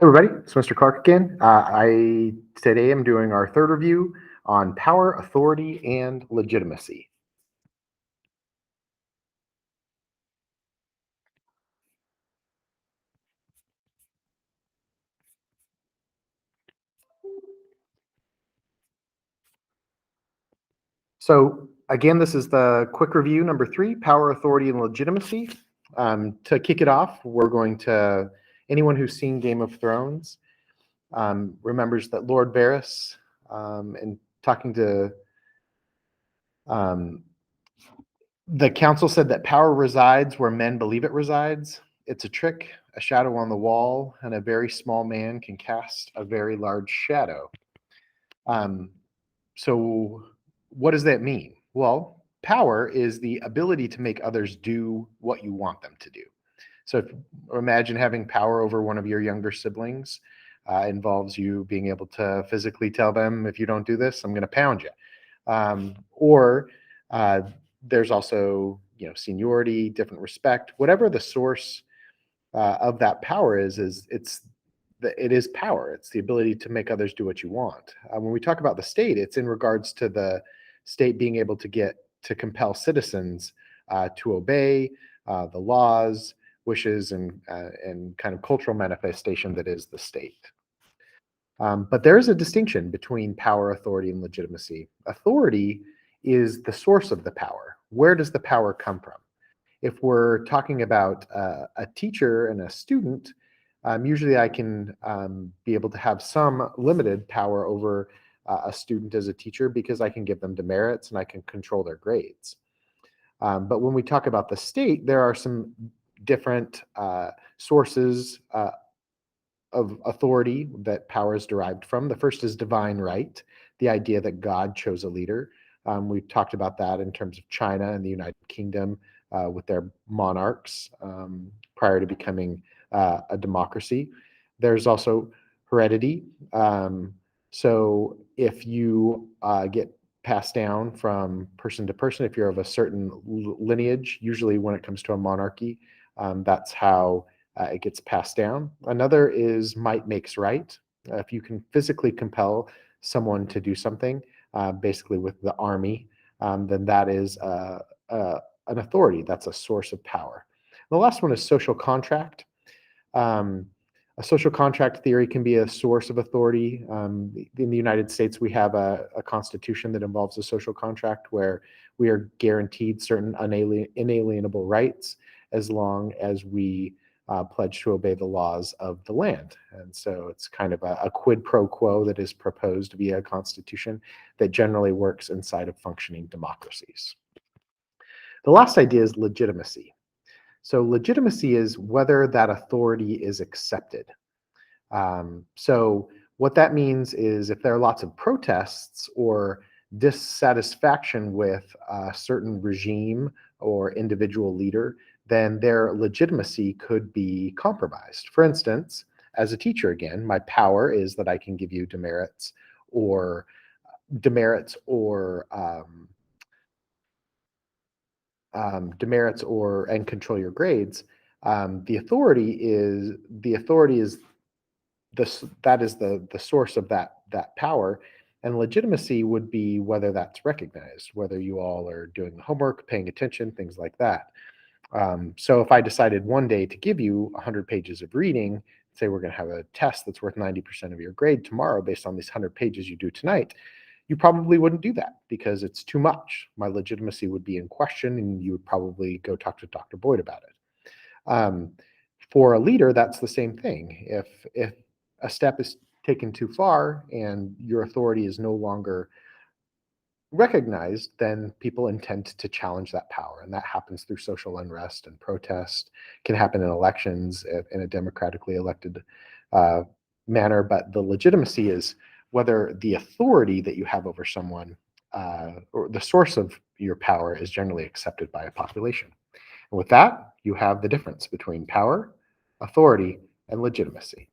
Everybody, it's Mr. Clark again. I today am doing our third review on power, authority, and legitimacy. So again, this is the quick review number 3, power, authority, and legitimacy. To kick it off, we're going to anyone who's seen Game of Thrones remembers that Lord Varys, and talking to um, the council said that power resides where men believe it resides. It's a trick, a shadow on the wall, and a very small man can cast a very large shadow. Um, so, what does that mean? Well, power is the ability to make others do what you want them to do. So, imagine having power over one of your younger siblings. Involves you being able to physically tell them, if you don't do this, I'm going to pound you. Or there's also, seniority, different respect, whatever the source of that power is it is power. It's the ability to make others do what you want. When we talk about the state, it's in regards to the state being able to compel citizens to obey the laws, wishes, and kind of cultural manifestation that is the state. But there is a distinction between power, authority, and legitimacy. Authority is the source of the power. Where does the power come from? If we're talking about a teacher and a student, usually I can be able to have some limited power over a student as a teacher because I can give them demerits and I can control their grades. But when we talk about the state, there are some different sources of authority that power is derived from. The first is divine right, the idea that God chose a leader. We've talked about that in terms of China and the United Kingdom with their monarchs prior to becoming a democracy. There's also heredity. So if you get passed down from person to person, if you're of a certain lineage, usually when it comes to a monarchy, that's how it gets passed down. Another is might makes right. If you can physically compel someone to do something, basically with the army, then that is an authority. That's a source of power. The last one is social contract. Um, a social contract theory can be a source of authority. In the United States, we have a constitution that involves a social contract where we are guaranteed certain inalienable rights as long as we pledge to obey the laws of the land. And so it's kind of a quid pro quo that is proposed via a constitution that generally works inside of functioning democracies. The last idea is legitimacy. So legitimacy is whether that authority is accepted. So what that means is if there are lots of protests or dissatisfaction with a certain regime or individual leader, then their legitimacy could be compromised. For instance, as a teacher, again, my power is that I can give you demerits or and control your grades. The authority is that is the source of that power, and legitimacy would be whether that's recognized, whether you all are doing the homework, paying attention, things like that. So if I decided one day to give you 100 pages of reading, say we're going to have a test that's worth 90% of your grade tomorrow based on these 100 pages you do tonight, you probably wouldn't do that because it's too much. My legitimacy would be in question, and you would probably go talk to Dr. Boyd about it. For a leader, that's the same thing. If a step is taken too far and your authority is no longer recognized, then people intend to challenge that power. And that happens through social unrest and protest, can happen in elections in a democratically elected manner. But the legitimacy is whether the authority that you have over someone or the source of your power is generally accepted by a population. And with that, you have the difference between power, authority, and legitimacy.